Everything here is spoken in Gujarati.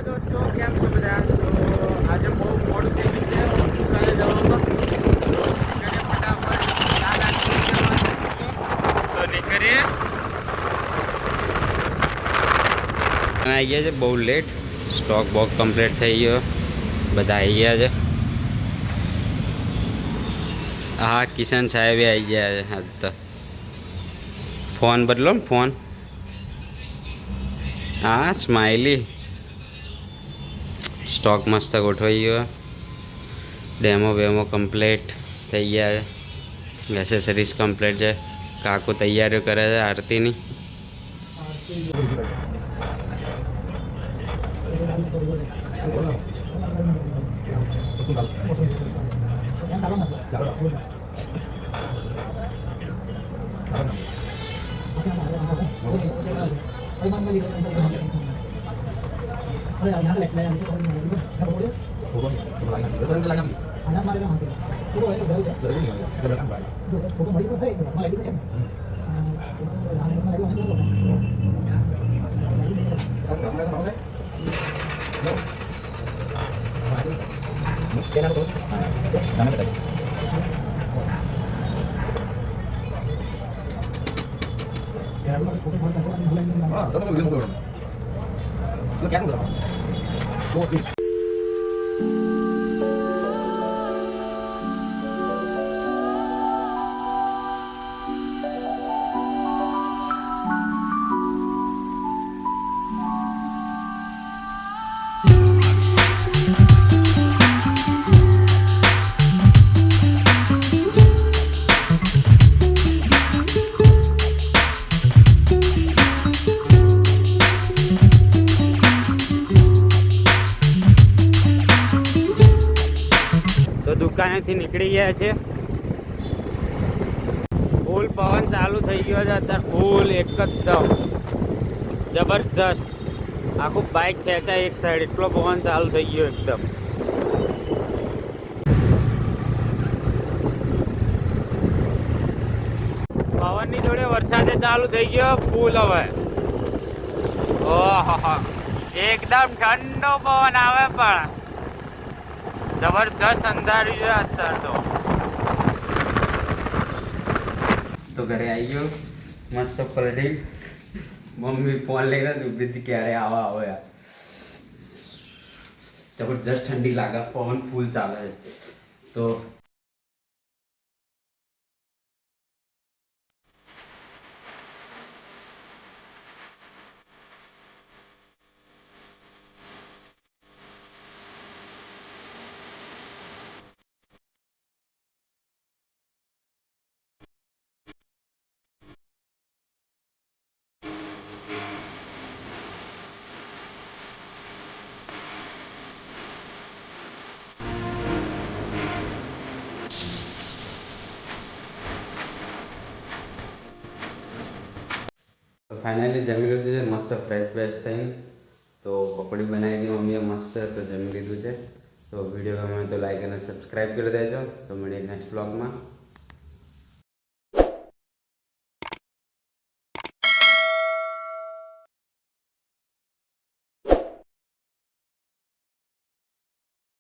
દોસ્તો કેમ છો બધા? તો આજે બહુ મોડું થઈ ગયું છે. દુકાને જવામાં તો ફટાફટ તો નીકળીએ. આવી ગયા છે બહુ લેટ. સ્ટોક બોક કમ્પ્લીટ થઈ ગયો. બધા આવી ગયા છે. હા, કિશન સાહેબ આવી ગયા છે. હા તો ફોન બદલો ને ફોન. હા, સ્માઇલી. સ્ટોક મસ્ત ગોઠવાઈ ગયો. ડેમો બેમો કમ્પ્લીટ થઈ ગયા છે. એસેસરીઝ કમ્પ્લીટ છે. કાકુ તૈયારીઓ કરે છે આરતીની. તો દુકાનેથી નીકળી ગયા છે. ફૂલ પવન ચાલુ થઈ ગયો છે અત્યારે. ફૂલ એકદમ જબરજસ્ત. આખું બાઇક ખેંચાય એક સાઈડ, એટલો પવન ચાલુ થઈ ગયો એકદમ. પવનની જોડે વરસાદે ચાલુ થઈ ગયો ફૂલ. હવે ઓહો, એકદમ ઠંડો પવન આવે પણ જબરજસ્ત અંધારી છે અત્યારે. તો ઘરે આવી ગયો મસ્ત પલટી. મમ્મી ફોન લઈને ઊભી હતી ક્યારે આવા આવે. જબરજસ્ત ઠંડી લાગે, પવન ફૂલ ચાલે છે. તો ફાઇનલી જમી લીધું છે મસ્ત ફ્રેશ થઈને. તો પકોડી બનાવી હતી મમ્મીએ મસ્ત, તો જમી લીધું છે. તો વિડીયો ગમે તો લાઈક અને સબસ્ક્રાઈબ કરી દેજો. તો મળીએ નેક્સ્ટ બ્લોગમાં.